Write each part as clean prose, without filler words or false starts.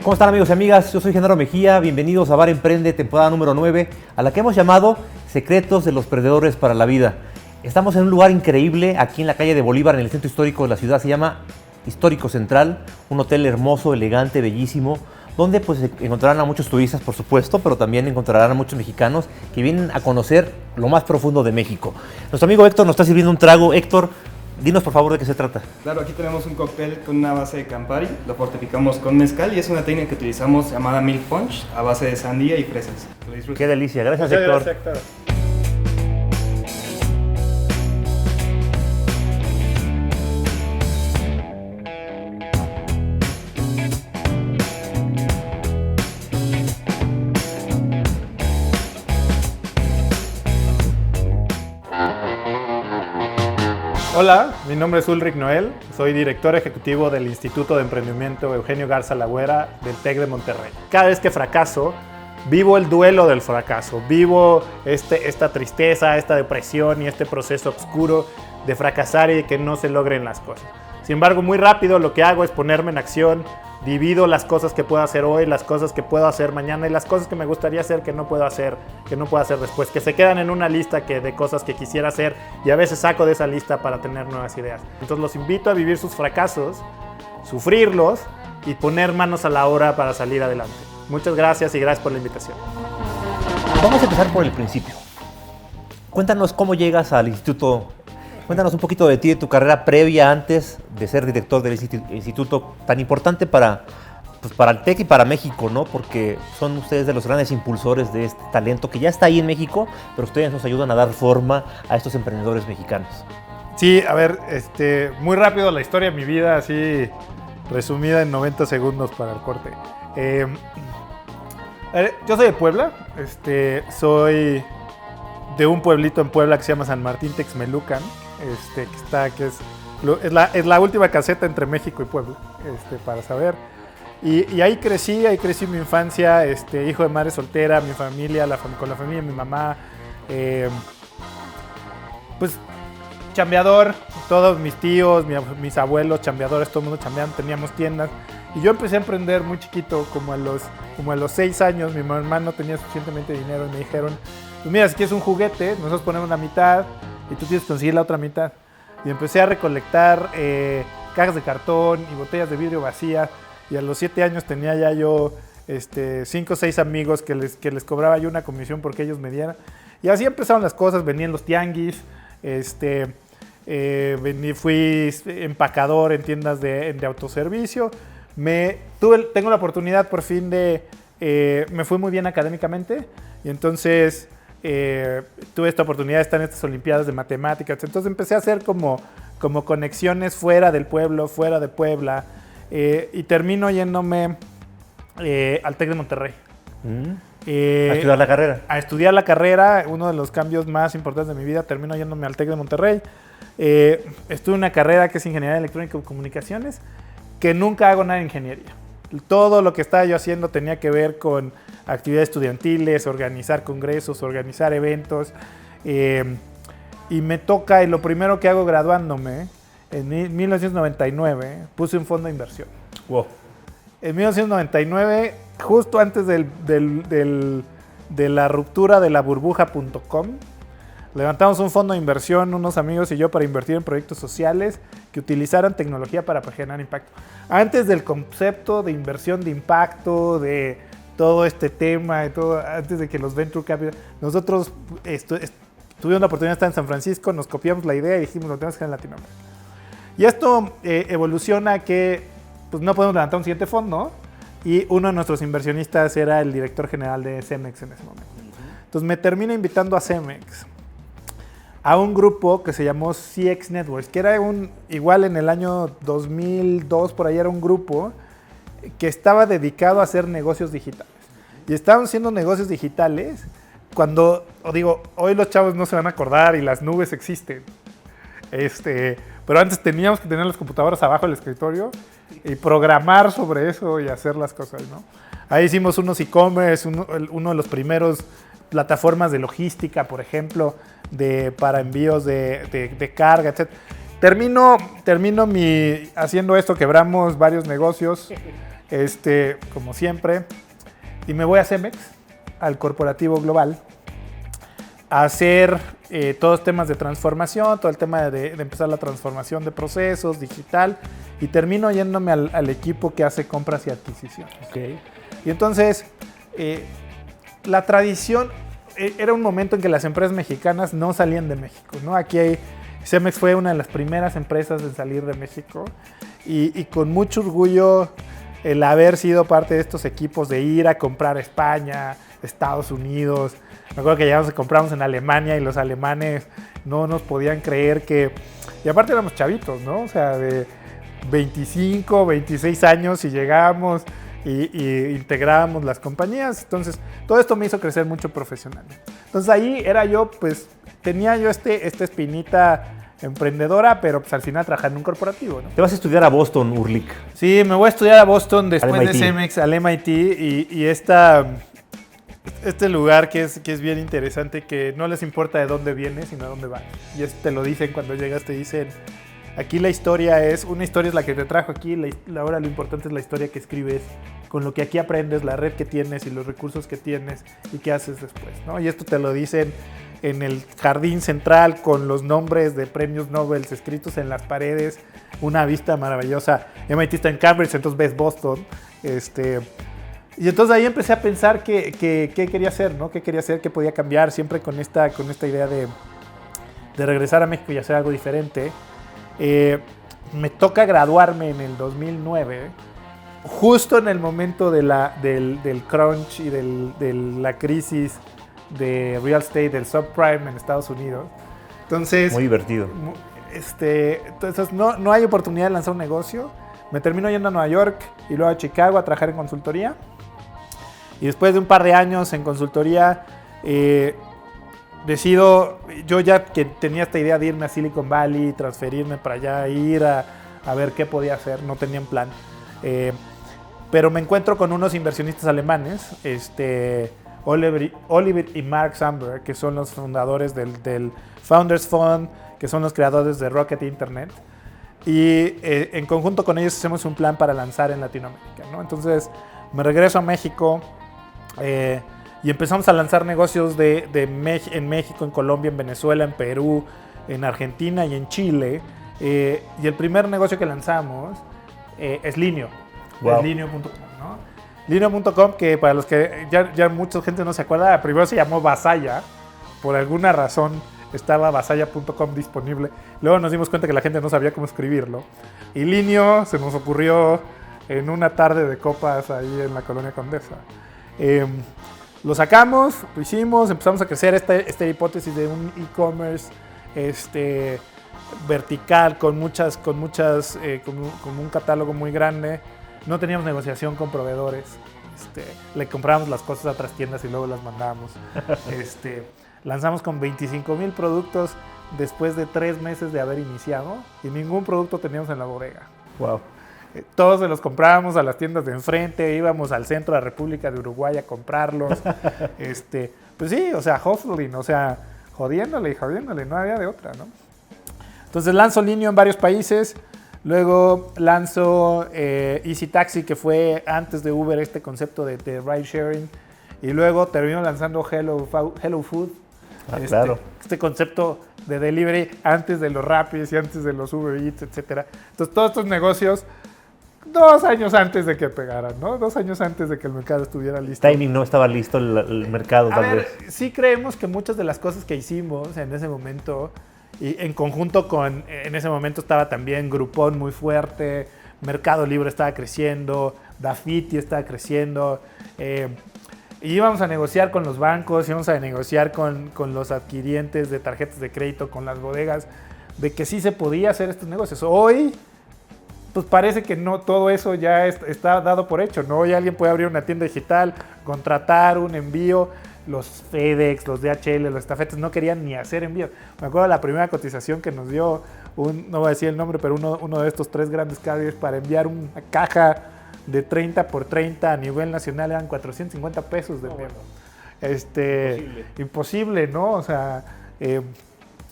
¿Cómo están, amigos y amigas? Yo soy Genaro Mejía, bienvenidos a Bar Emprende, temporada número 9, a la que hemos llamado Secretos de los Perdedores para la Vida. Estamos en un lugar increíble, aquí en la calle de Bolívar, en el centro histórico de la ciudad. Se llama Histórico Central, un hotel hermoso, elegante, bellísimo, donde pues encontrarán a muchos turistas, por supuesto, pero también encontrarán a muchos mexicanos que vienen a conocer lo más profundo de México. Nuestro amigo Héctor nos está sirviendo un trago. Héctor, dinos por favor de qué se trata. Claro, aquí tenemos un cóctel con una base de Campari, lo fortificamos con mezcal y es una técnica que utilizamos llamada Milk Punch a base de sandía y fresas. Qué delicia, gracias Héctor. Gracias, Héctor. Hola, mi nombre es Ulrich Noel, soy director ejecutivo del Instituto de Emprendimiento Eugenio Garza Lagüera del TEC de Monterrey. Cada vez que fracaso, vivo el duelo del fracaso, vivo esta tristeza, esta depresión y este proceso oscuro de fracasar y de que no se logren las cosas. Sin embargo, muy rápido lo que hago es ponerme en acción, divido las cosas que puedo hacer hoy, las cosas que puedo hacer mañana y las cosas que me gustaría hacer que no puedo hacer después, que se quedan en una lista de cosas que quisiera hacer y a veces saco de esa lista para tener nuevas ideas. Entonces los invito a vivir sus fracasos, sufrirlos y poner manos a la obra para salir adelante. Muchas gracias y gracias por la invitación. Vamos a empezar por el principio. Cuéntanos cómo llegas al instituto. Cuéntanos un poquito de ti, de tu carrera previa antes de ser director del instituto tan importante para el TEC y para México, ¿no? Porque son ustedes de los grandes impulsores de este talento que ya está ahí en México, pero ustedes nos ayudan a dar forma a estos emprendedores mexicanos. Sí, a ver, muy rápido la historia de mi vida, así resumida en 90 segundos para el corte. Yo soy de Puebla, soy de un pueblito en Puebla que se llama San Martín Texmelucan, que es la última caseta entre México y Puebla, para saber. Y ahí crecí mi infancia, hijo de madre soltera, mi familia, con la familia de mi mamá, pues chambeador, todos mis tíos, mis abuelos chambeadores, todo el mundo chambeando, teníamos tiendas. Y yo empecé a emprender muy chiquito, como a los 6 años, mi mamá no tenía suficientemente dinero y me dijeron, pues mira, si quieres un juguete, nosotros ponemos la mitad y tú tienes que conseguir la otra mitad. Y empecé a recolectar cajas de cartón y botellas de vidrio vacías. Y a los 7 años tenía ya yo 5 o 6 amigos que les cobraba yo una comisión porque ellos me dieran. Y así empezaron las cosas, venía en los tianguis, fui empacador en tiendas de autoservicio. Tengo la oportunidad por fin me fue muy bien académicamente y entonces tuve esta oportunidad de estar en estas olimpiadas de matemáticas. Entonces empecé a hacer como conexiones fuera del pueblo, fuera de Puebla, y termino yéndome al TEC de Monterrey. ¿A estudiar la carrera? A estudiar la carrera, uno de los cambios más importantes de mi vida, termino yéndome al TEC de Monterrey. Estudié una carrera que es Ingeniería Electrónica y Comunicaciones, que nunca hago nada de ingeniería. Todo lo que estaba yo haciendo tenía que ver con actividades estudiantiles, organizar congresos, organizar eventos. Y me toca, y lo primero que hago graduándome, en 1999, puse un fondo de inversión. Wow. En 1999, justo antes de la ruptura de la burbuja.com, levantamos un fondo de inversión, unos amigos y yo, para invertir en proyectos sociales que utilizaran tecnología para generar impacto. Antes del concepto de inversión de impacto, de todo este tema, antes de que los Venture Capital, nosotros tuvimos la oportunidad de estar en San Francisco, nos copiamos la idea y dijimos, lo tenemos que hacer en Latinoamérica. Y esto evoluciona a que pues, no podemos levantar un siguiente fondo, y uno de nuestros inversionistas era el director general de Cemex en ese momento. Entonces me termina invitando a Cemex a un grupo que se llamó CX Networks, que era igual en el año 2002, por ahí era un grupo que estaba dedicado a hacer negocios digitales. Y estaban haciendo negocios digitales cuando, hoy los chavos no se van a acordar y las nubes existen. Pero antes teníamos que tener las computadoras abajo del escritorio y programar sobre eso y hacer las cosas, ¿no? Ahí hicimos unos e-commerce, uno de los primeros plataformas de logística, por ejemplo, para envíos de carga, etc. Termino haciendo esto, quebramos varios negocios como siempre, y me voy a Cemex, al corporativo global, a hacer todos temas de transformación, todo el tema de empezar la transformación de procesos, digital, y termino yéndome al equipo que hace compras y adquisiciones. Okay. Y entonces, la tradición, era un momento en que las empresas mexicanas no salían de México, ¿no? Cemex fue una de las primeras empresas en salir de México, y con mucho orgullo el haber sido parte de estos equipos, de ir a comprar a España, Estados Unidos. Me acuerdo que llegamos y compramos en Alemania y los alemanes no nos podían creer que... Y aparte éramos chavitos, ¿no? O sea, de 25, 26 años y llegábamos y integrábamos las compañías. Entonces, todo esto me hizo crecer mucho profesionalmente. Entonces, ahí era yo, pues, tenía yo esta espinita emprendedora, pero pues al final trabajando en un corporativo, ¿no? Te vas a estudiar a Boston, Urlik. Sí, me voy a estudiar a Boston después Al de MIT. Cemex, al MIT, y este lugar que es bien interesante, que no les importa de dónde vienes, sino de dónde vas. Y te lo dicen cuando llegas, te dicen, aquí una historia es la que te trajo aquí, ahora lo importante es la historia que escribes, con lo que aquí aprendes, la red que tienes y los recursos que tienes y qué haces después, ¿no? Y esto te lo dicen en el jardín central, con los nombres de premios Nobel escritos en las paredes, una vista maravillosa. MIT está en Cambridge, entonces ves Boston. Y entonces ahí empecé a pensar qué quería hacer, ¿no? ¿Qué quería hacer? ¿Qué podía cambiar? Siempre con esta idea de regresar a México y hacer algo diferente. Me toca graduarme en el 2009, justo en el momento del crunch y de la crisis de real estate, del subprime en Estados Unidos. Entonces, muy divertido. Entonces no hay oportunidad de lanzar un negocio. Me termino yendo a Nueva York y luego a Chicago a trabajar en consultoría. Y después de un par de años en consultoría, decido, yo ya que tenía esta idea de irme a Silicon Valley, transferirme para allá, ir a ver qué podía hacer, no tenía un plan. Pero me encuentro con unos inversionistas alemanes, Oliver y Mark Sandberg, que son los fundadores del Founders Fund, que son los creadores de Rocket Internet. Y en conjunto con ellos hacemos un plan para lanzar en Latinoamérica, ¿no? Entonces me regreso a México y empezamos a lanzar negocios en México, en Colombia, en Venezuela, en Perú, en Argentina y en Chile. Y el primer negocio que lanzamos es Linio, wow. Es Linio.com, ¿no? Linio.com, que para los que ya mucha gente no se acuerda, primero se llamó Vasalla, por alguna razón estaba vasalla.com disponible. Luego nos dimos cuenta que la gente no sabía cómo escribirlo. Y Linio se nos ocurrió en una tarde de copas ahí en la Colonia Condesa. Lo sacamos, lo hicimos, empezamos a crecer esta hipótesis de un e-commerce vertical con un catálogo muy grande. No teníamos negociación con proveedores. Le comprábamos las cosas a otras tiendas y luego las mandábamos. Lanzamos con 25,000 productos después de 3 meses de haber iniciado y ningún producto teníamos en la bodega. Wow. Todos se los comprábamos a las tiendas de enfrente, íbamos al centro de la República de Uruguay a comprarlos. Pues sí, o sea, hustling, o sea, jodiéndole, no había de otra, ¿no? Entonces lanzo Linio en varios países. Luego lanzo Easy Taxi, que fue antes de Uber este concepto de ride sharing. Y luego termino lanzando Hello Food. Claro. Este concepto de delivery antes de los Rapis y antes de los Uber Eats, etc. Entonces todos estos negocios 2 años antes de que pegaran, ¿no? 2 años antes de que el mercado estuviera listo. Timing, no estaba listo el mercado, tal vez. Sí creemos que muchas de las cosas que hicimos en ese momento, y en conjunto con, en ese momento estaba también Groupon muy fuerte, Mercado Libre estaba creciendo, Dafiti estaba creciendo, y íbamos a negociar con los bancos, íbamos a negociar con los adquirientes de tarjetas de crédito, con las bodegas, de que sí se podía hacer estos negocios. Hoy, pues parece que no, todo eso ya está dado por hecho, ¿no? Hoy alguien puede abrir una tienda digital, contratar un envío. Los FedEx, los DHL, los estafetes no querían ni hacer envíos. Me acuerdo de la primera cotización que nos dio, no voy a decir el nombre, pero uno de estos 3 grandes carriers para enviar una caja de 30 por 30 a nivel nacional, eran 450 pesos de envío. Imposible, ¿no? O sea,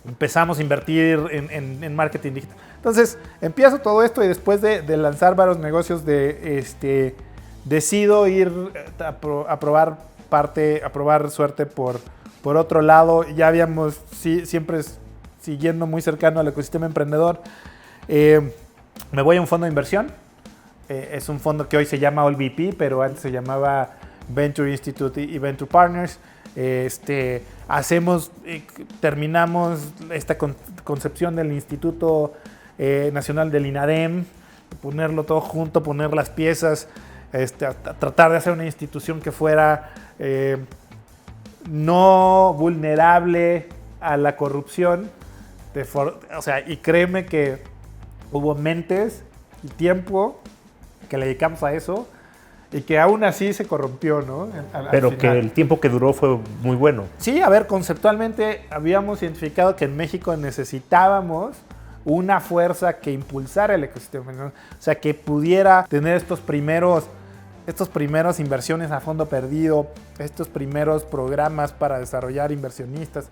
empezamos a invertir en marketing digital. Entonces, empiezo todo esto y después de lanzar varios negocios de decido ir a probar suerte por otro lado. Ya habíamos siempre siguiendo muy cercano al ecosistema emprendedor. Me voy a un fondo de inversión. Es un fondo que hoy se llama AllVP, pero antes se llamaba Venture Institute y Venture Partners. Terminamos esta concepción del Instituto Nacional del INADEM, ponerlo todo junto, poner las piezas, tratar de hacer una institución que fuera no vulnerable a la corrupción. Y créeme que hubo mentes y tiempo que le dedicamos a eso y que aún así se corrompió, ¿no? Pero que el tiempo que duró fue muy bueno. Sí, a ver, conceptualmente habíamos identificado que en México necesitábamos una fuerza que impulsara el ecosistema, ¿no? O sea, que pudiera tener estos primeros inversiones a fondo perdido, estos primeros programas para desarrollar inversionistas.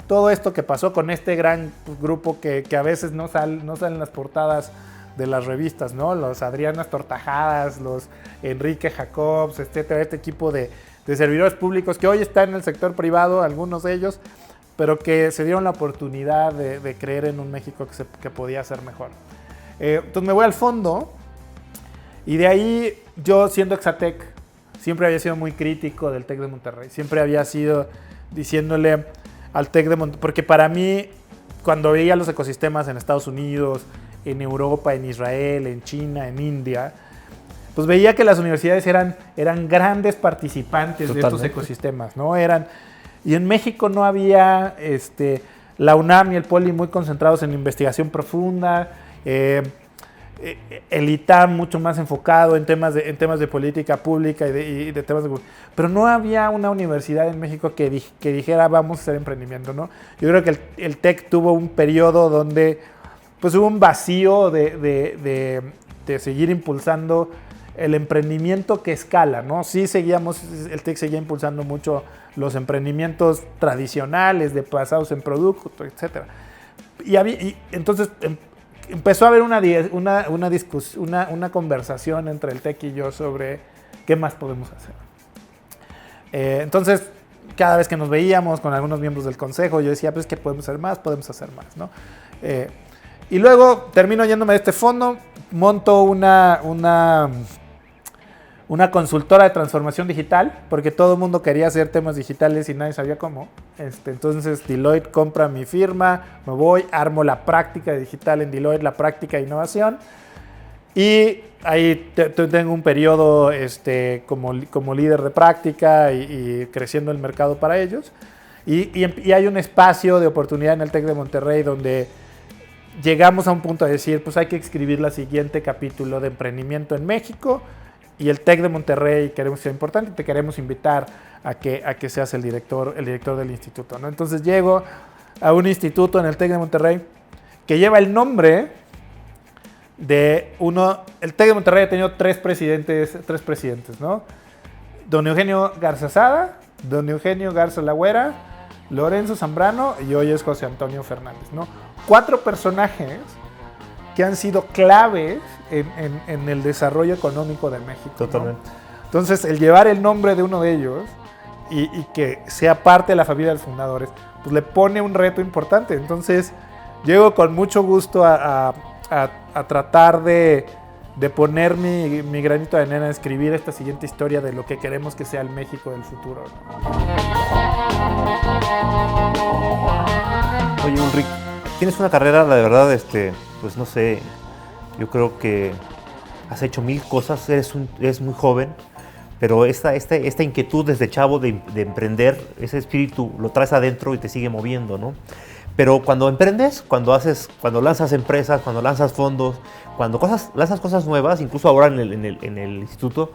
Todo esto que pasó con este gran grupo que a veces no salen las portadas de las revistas, ¿no? Los Adrianas Tortajadas, los Enrique Jacobs, etcétera, este equipo de servidores públicos que hoy están en el sector privado, algunos de ellos, pero que se dieron la oportunidad de creer en un México que podía ser mejor. Entonces me voy al fondo y de ahí yo, siendo Exatec, siempre había sido muy crítico del TEC de Monterrey. Siempre había sido diciéndole al TEC de Monterrey, porque para mí, cuando veía los ecosistemas en Estados Unidos, en Europa, en Israel, en China, en India, pues veía que las universidades eran grandes participantes de estos ecosistemas, ¿no? Y en México no había la UNAM y el Poli muy concentrados en investigación profunda, el ITAM mucho más enfocado en temas de política pública y de temas de... Pero no había una universidad en México que dijera vamos a hacer emprendimiento, ¿no? Yo creo que el TEC tuvo un periodo donde pues hubo un vacío de seguir impulsando el emprendimiento que escala, ¿no? Sí el TEC seguía impulsando mucho los emprendimientos tradicionales, basados en producto, etc. Y entonces empezó a haber una discusión, una conversación entre el TEC y yo sobre qué más podemos hacer. Entonces, cada vez que nos veíamos con algunos miembros del consejo, yo decía, pues que podemos hacer más, ¿no? Y luego termino yéndome de este fondo, monto una consultora de transformación digital, porque todo el mundo quería hacer temas digitales y nadie sabía cómo. Entonces Deloitte compra mi firma, me voy, armo la práctica digital en Deloitte, la práctica de innovación. Y ahí tengo un periodo como líder de práctica y creciendo el mercado para ellos. Y hay un espacio de oportunidad en el TEC de Monterrey donde llegamos a un punto de decir, pues hay que escribir la siguiente capítulo de emprendimiento en México. Y el TEC de Monterrey queremos que sea importante, te queremos invitar a que seas el director del instituto, ¿no? Entonces llego a un instituto en el TEC de Monterrey que lleva el nombre de el TEC de Monterrey ha tenido tres presidentes, ¿no? Don Eugenio Garza Sada, Don Eugenio Garza Lagüera, Lorenzo Zambrano y hoy es José Antonio Fernández, ¿no? 4 personajes que han sido claves en el desarrollo económico de México, ¿no? Totalmente. Entonces, el llevar el nombre de uno de ellos y que sea parte de la familia de los fundadores, pues le pone un reto importante. Entonces, llego con mucho gusto a tratar de poner mi granito de arena, a escribir esta siguiente historia de lo que queremos que sea el México del futuro, ¿no? Oye, Ulrich, tienes una carrera, la verdad, pues no sé, yo creo que has hecho 1000 cosas, eres muy joven, pero esta inquietud desde chavo de emprender, ese espíritu lo traes adentro y te sigue moviendo, ¿no? Pero cuando emprendes, cuando lanzas empresas, cuando lanzas fondos, cuando lanzas cosas nuevas, incluso ahora en el instituto,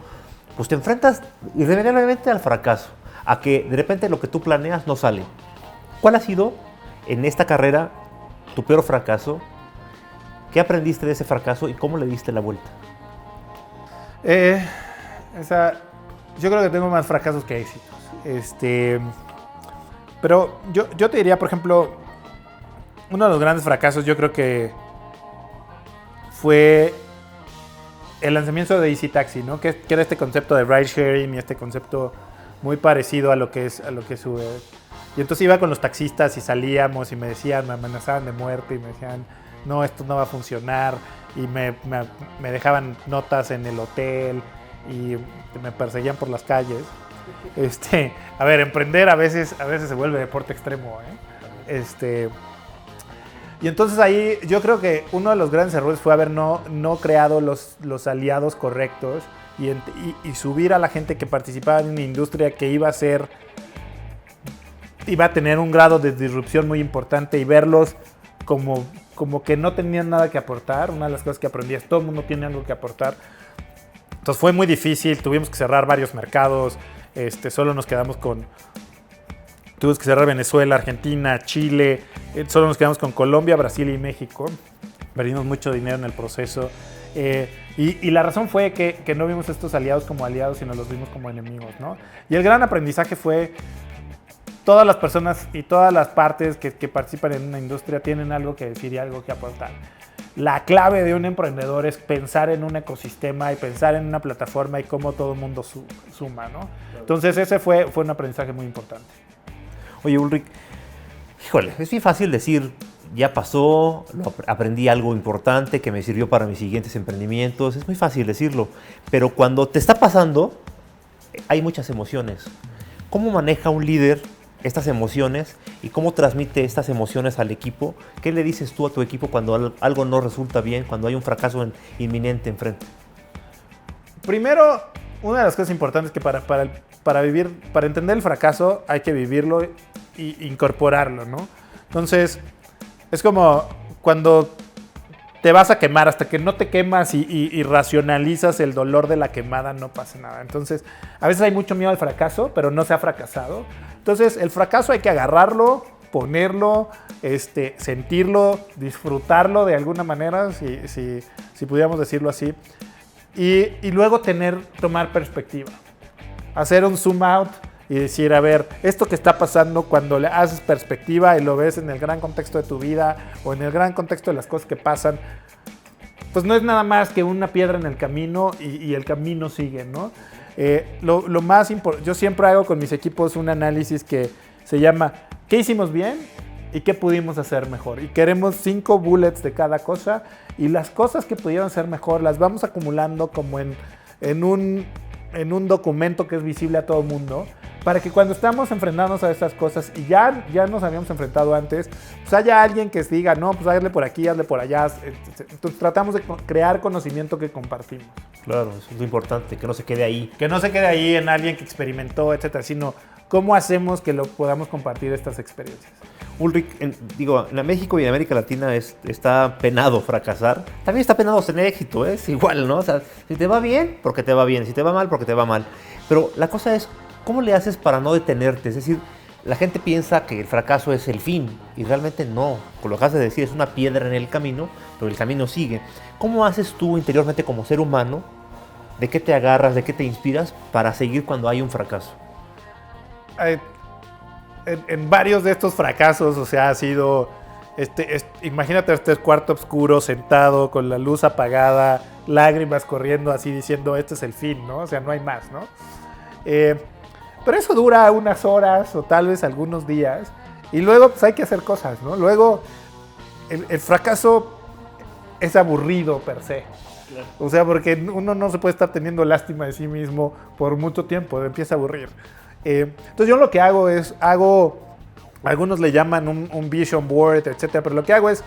pues te enfrentas irremediablemente al fracaso, a que de repente lo que tú planeas no sale. ¿Cuál ha sido en esta carrera tu peor fracaso? ¿Qué aprendiste de ese fracaso y cómo le diste la vuelta? Yo creo que tengo más fracasos que éxitos. Pero yo te diría, por ejemplo, uno de los grandes fracasos yo creo que fue el lanzamiento de Easy Taxi, ¿no? Que era este concepto de ride sharing y este concepto muy parecido a lo que es Uber. Y entonces iba con los taxistas y salíamos y me amenazaban de muerte y me decían, no, esto no va a funcionar, y me dejaban notas en el hotel y me perseguían por las calles. A ver, emprender a veces se vuelve deporte extremo, ¿eh? Y entonces ahí yo creo que uno de los grandes errores fue haber no creado los aliados correctos y subir a la gente que participaba en una industria que iba a tener un grado de disrupción muy importante y verlos como que no tenían nada que aportar. Una de las cosas que aprendí es todo el mundo tiene algo que aportar. Entonces fue muy difícil, tuvimos que cerrar varios mercados, solo nos quedamos tuvimos que cerrar Venezuela, Argentina, Chile, solo nos quedamos con Colombia, Brasil y México. Perdimos mucho dinero en el proceso. Y la razón fue que no vimos estos aliados como aliados, sino los vimos como enemigos, ¿no? Y el gran aprendizaje fue todas las personas y todas las partes que participan en una industria tienen algo que decir y algo que aportar. La clave de un emprendedor es pensar en un ecosistema y pensar en una plataforma y cómo todo el mundo suma, ¿no? Entonces ese fue un aprendizaje muy importante. Oye, Ulrich, híjole, es bien fácil decir, ya pasó, aprendí algo importante que me sirvió para mis siguientes emprendimientos. Es muy fácil decirlo, pero cuando te está pasando, hay muchas emociones. ¿Cómo maneja un líder estas emociones y cómo transmite estas emociones al equipo? ¿Qué le dices tú a tu equipo cuando algo no resulta bien, cuando hay un fracaso inminente enfrente? Primero, una de las cosas importantes es que para entender el fracaso hay que vivirlo e incorporarlo, ¿no? Entonces, es como cuando te vas a quemar, hasta que no te quemas y racionalizas el dolor de la quemada, no pasa nada. Entonces, a veces hay mucho miedo al fracaso, pero no se ha fracasado. Entonces, el fracaso hay que agarrarlo, ponerlo, sentirlo, disfrutarlo de alguna manera, si pudiéramos decirlo así, y luego tomar perspectiva. Hacer un zoom out y decir, a ver, esto que está pasando, cuando le haces perspectiva y lo ves en el gran contexto de tu vida o en el gran contexto de las cosas que pasan, pues no es nada más que una piedra en el camino y el camino sigue, ¿no? Lo más importante, yo siempre hago con mis equipos un análisis que se llama ¿qué hicimos bien y qué pudimos hacer mejor? Y queremos 5 bullets de cada cosa, y las cosas que pudieron ser mejor las vamos acumulando como en un documento que es visible a todo el mundo, para que cuando estamos enfrentándonos a estas cosas y ya nos habíamos enfrentado antes, pues haya alguien que diga, no, pues hazle por aquí, hazle por allá. Entonces tratamos de crear conocimiento que compartimos. Claro, eso es lo importante, que no se quede ahí. Que no se quede ahí en alguien que experimentó, etcétera, sino cómo hacemos que lo podamos compartir estas experiencias. Ulrich, en México y en América Latina está penado fracasar. También está penado tener éxito, es igual, ¿no? O sea, si te va bien, porque te va bien. Si te va mal, porque te va mal. Pero la cosa es, ¿cómo le haces para no detenerte? Es decir, la gente piensa que el fracaso es el fin y realmente no. Como lo acabas de decir, es una piedra en el camino, pero el camino sigue. ¿Cómo haces tú interiormente como ser humano? ¿De qué te agarras, de qué te inspiras para seguir cuando hay un fracaso? En varios de estos fracasos, o sea, ha sido, imagínate este cuarto oscuro, sentado, con la luz apagada, lágrimas corriendo, así diciendo, este es el fin, ¿no? O sea, no hay más, ¿no? Pero eso dura unas horas o tal vez algunos días, y luego pues hay que hacer cosas, ¿no? Luego el fracaso es aburrido per se. Claro. O sea, porque uno no se puede estar teniendo lástima de sí mismo por mucho tiempo, empieza a aburrir. Entonces yo lo que hago es, algunos le llaman un vision board, etcétera, pero lo que hago es,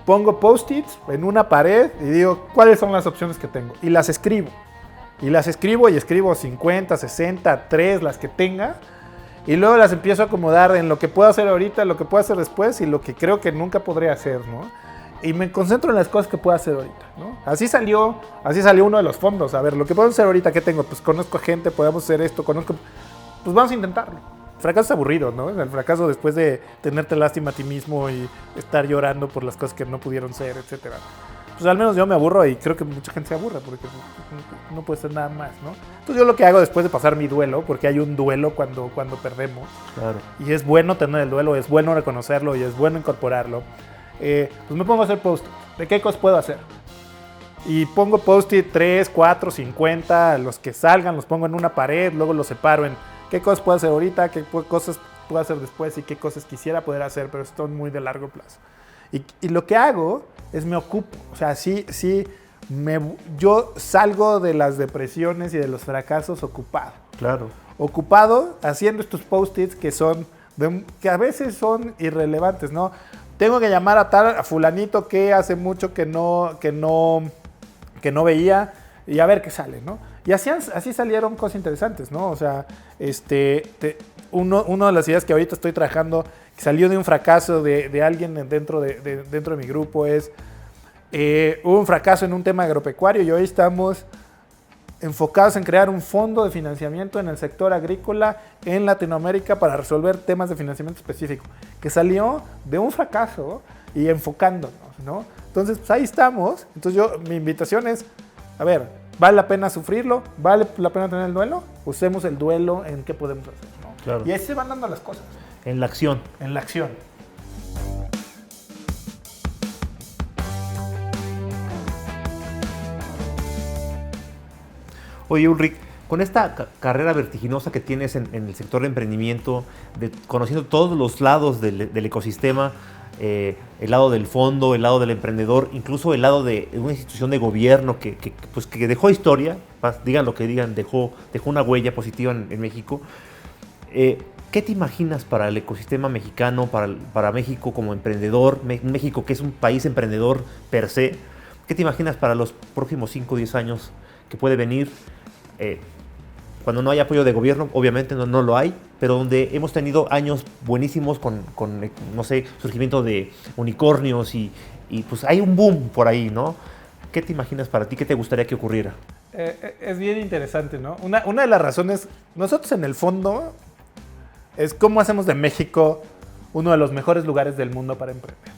pongo post-its en una pared y digo, ¿cuáles son las opciones que tengo? Y las escribo. Y escribo 50, 60, 3, las que tenga. Y luego las empiezo a acomodar en lo que puedo hacer ahorita, lo que puedo hacer después y lo que creo que nunca podré hacer, ¿no? Y me concentro en las cosas que puedo hacer ahorita, ¿no? Así salió uno de los fondos. A ver, lo que puedo hacer ahorita, ¿qué tengo? Pues conozco a gente, podemos hacer esto, pues vamos a intentarlo. El fracaso es aburrido, ¿no? El fracaso después de tenerte lástima a ti mismo y estar llorando por las cosas que no pudieron ser, etcétera. Pues al menos yo me aburro y creo que mucha gente se aburre porque no puede ser nada más, ¿no? Entonces yo lo que hago después de pasar mi duelo, porque hay un duelo cuando perdemos, claro. Y es bueno tener el duelo, es bueno reconocerlo y es bueno incorporarlo, pues me pongo a hacer post de qué cosas puedo hacer. y pongo post-it 3, 4, 50, los que salgan, los pongo en una pared, luego los separo en qué cosas puedo hacer ahorita, qué cosas puedo hacer después y qué cosas quisiera poder hacer, pero esto es muy de largo plazo. Y lo que hago es me ocupo, o sea, yo salgo de las depresiones y de los fracasos ocupado. Claro. Ocupado haciendo estos post-its que a veces son irrelevantes, ¿no? Tengo que llamar a fulanito que hace mucho que no veía y a ver qué sale, ¿no? Y así salieron cosas interesantes, ¿no? O sea, una de las ideas que ahorita estoy trabajando, que salió de un fracaso de alguien dentro de mi grupo es, hubo un fracaso en un tema agropecuario y hoy estamos enfocados en crear un fondo de financiamiento en el sector agrícola en Latinoamérica para resolver temas de financiamiento específico, que salió de un fracaso y enfocándonos, ¿no? Entonces, pues ahí estamos. Entonces mi invitación es, a ver, ¿vale la pena sufrirlo? ¿Vale la pena tener el duelo? Usemos el duelo en qué podemos hacer, ¿no? Claro. Y ahí se van dando las cosas. En la acción. En la acción. Oye, Ulrich, con esta carrera vertiginosa que tienes en el sector de emprendimiento, conociendo todos los lados del ecosistema, el lado del fondo, el lado del emprendedor, incluso el lado de una institución de gobierno que dejó historia, digan lo que digan, dejó una huella positiva en México. ¿Qué te imaginas para el ecosistema mexicano, para México como emprendedor, México que es un país emprendedor per se? ¿Qué te imaginas para los próximos 5 o 10 años que puede venir? Cuando no hay apoyo de gobierno, obviamente no lo hay, pero donde hemos tenido años buenísimos con no sé, surgimiento de unicornios y pues hay un boom por ahí, ¿no? ¿Qué te imaginas para ti? ¿Qué te gustaría que ocurriera? Es bien interesante, ¿no? Una de las razones, nosotros en el fondo, es cómo hacemos de México uno de los mejores lugares del mundo para emprender.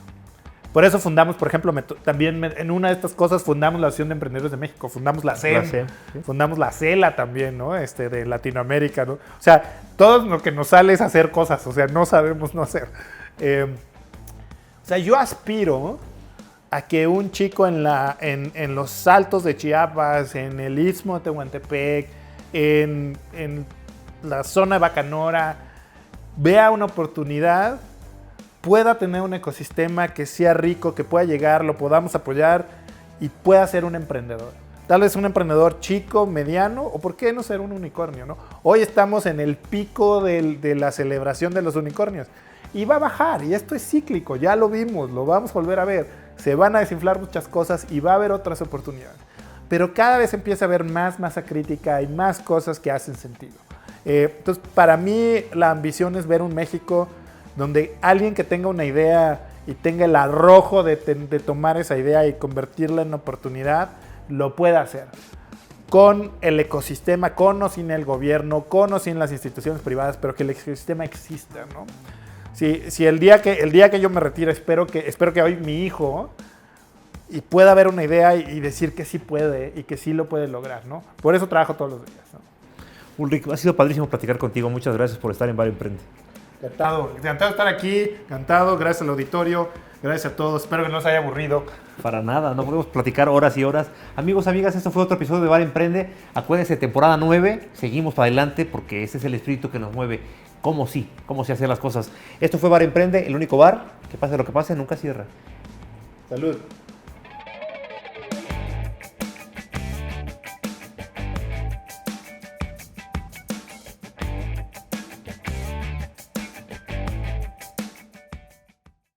Por eso fundamos, por ejemplo, también en una de estas cosas fundamos la Asociación de Emprendedores de México, fundamos la CEM, ¿Sí? fundamos la CELA también, ¿no? De Latinoamérica, ¿no? O sea, todo lo que nos sale es hacer cosas, o sea, no sabemos no hacer. O sea, yo aspiro a que un chico en los Altos de Chiapas, en el Istmo de Tehuantepec, en la zona de Bacanora, vea una oportunidad, pueda tener un ecosistema que sea rico, que pueda llegar, lo podamos apoyar y pueda ser un emprendedor. Tal vez un emprendedor chico, mediano, o por qué no ser un unicornio, ¿no? Hoy estamos en el pico de la celebración de los unicornios y va a bajar, y esto es cíclico, ya lo vimos, lo vamos a volver a ver. Se van a desinflar muchas cosas y va a haber otras oportunidades. Pero cada vez empieza a haber más masa crítica y más cosas que hacen sentido. Entonces, para mí, la ambición es ver un México donde alguien que tenga una idea y tenga el arrojo de tomar esa idea y convertirla en oportunidad, lo pueda hacer. Con el ecosistema, con o sin el gobierno, con o sin las instituciones privadas, pero que el ecosistema exista, ¿no? Si el día que yo me retire, espero que hoy mi hijo y pueda ver una idea y decir que sí puede y que sí lo puede lograr, ¿no? Por eso trabajo todos los días, ¿no? Ulrich, ha sido padrísimo platicar contigo. Muchas gracias por estar en Bar Emprende. Encantado de estar aquí, encantado, gracias al auditorio, gracias a todos, espero que no se haya aburrido. Para nada, no podemos platicar horas y horas. Amigos, amigas, esto fue otro episodio de Bar Emprende. Acuérdense, temporada 9, seguimos para adelante porque ese es el espíritu que nos mueve. Cómo sí hacer las cosas. Esto fue Bar Emprende, el único bar que pase lo que pase, nunca cierra. Salud.